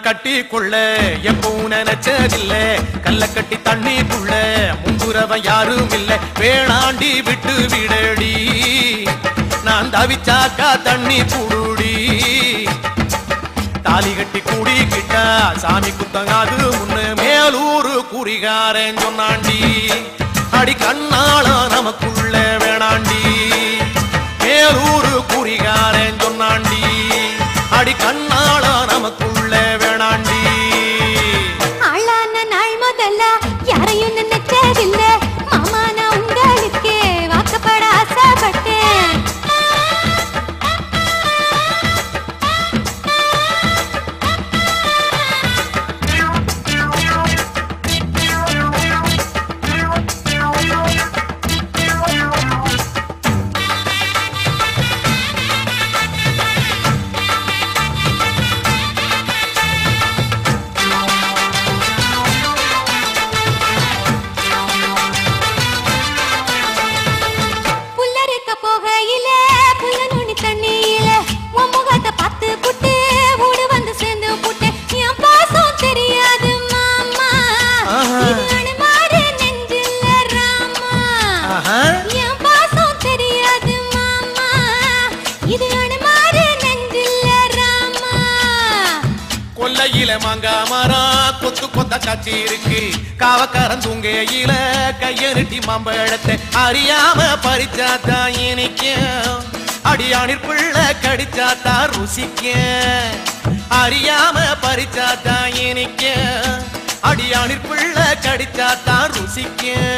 கட்டி கொள்ள எப்பவும் நினைச்சதில்ல கல்ல கட்டி தண்ணிக்குள்ள முங்குறவன் யாரும் இல்ல வேணாண்டி விட்டு விடடி நான் தவிச்சாக்கா தண்ணி குடுடி தாலி கட்டி கூடிக்கிட்டா சாமி குத்தங்காது முன்னு மேலூரு குறிகாரன் சொன்னாண்டி அடி கண்ணால நமக்குள்ள வேணாண்டி மேலூரு குறிகாரன் சொன்னாண்டி அடி கண்ணால நமக்குள்ள வேணாண்டி ஆளான நாள் முதல்ல யாரையும் நினைச்சதில்ல மாமா நான் உங்களுக்கு வாக்கப்பட ஆசைப்பட்டேன் மாங்கா மரம் கொத்து கொத்த காட்சி இருக்கு காவக்காரன் தூங்கையில கையெருட்டி மாம்பழத்தை அறியாம பறிச்சாத்தா இனிக்கும் அடியானிற்குள்ள கடிச்சாத்தா ருசிக்கும் அறியாம பறிச்சாத்தா இனிக்கும் அடியானிற்குள்ள கடிச்சாத்தா ருசிக்கும்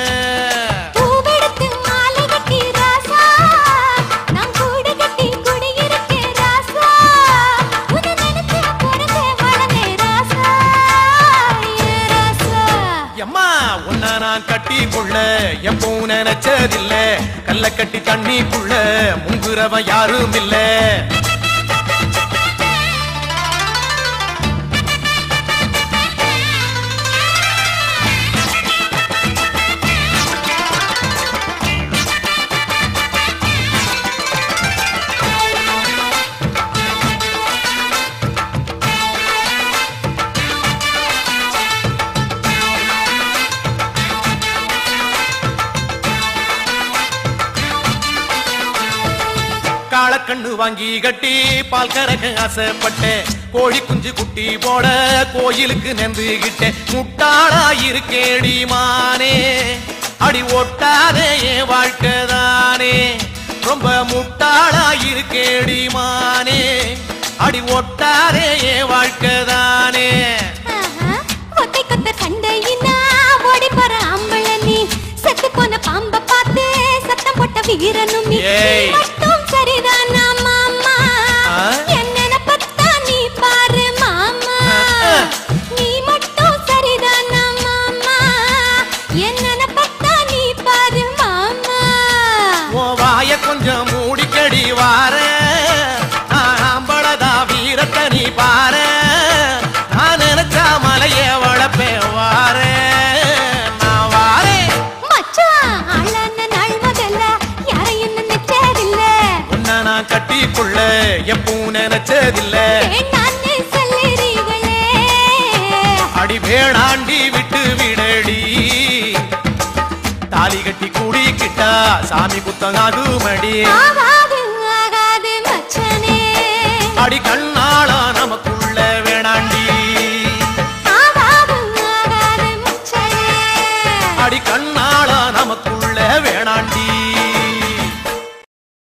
கட்டி கொள்ள எப்பவும் நினைச்சதில்ல கல்ல கட்டி தண்ணிக்குள்ள முங்குறவன் யாரும் இல்ல காளக்கண்ணு வாங்கி கட்டி பால் கறக்க ஆசைப்பட்டேன் கோழி குஞ்சு குட்டி போட கோயிலுக்கு நெந்துகிட்டேன் முட்டாளா இருக்கேடி மானே அடி ஒட்டாதே என் வாழ்க்கைதானே ரொம்ப முட்டாளா இருக்கேடி மானே அடி ஒட்டாதே என் வாழ்க்கைதானே கொத்தை கொத்த சண்டையினா ஓடி போற ஆம்பள நீ செத்து போன பாம்ப பார்த்து சத்தம் போட்ட வீரனும் நீ மட்டும் சரிதானா மாமா என்ன பத்தா நீ பாரு மாமா நீ மட்டும் சரிதானா மாமா என்ன பத்தா நீ பாரு மாமா ஓ வாய கொஞ்சம் மூடிக்கடி வார ஆம்பளதா வீரத்தை நீ பாரு நான் நினைச்சா மலைய வளப்பே வார கட்டிக்குள்ள எப்பவும் நினைச்சதில்ல அடி வேணாண்டி விட்டு விடடி தாலி கட்டி கூடிக்கிட்டா சாமி புத்தகாது மடி அடி கண்ணா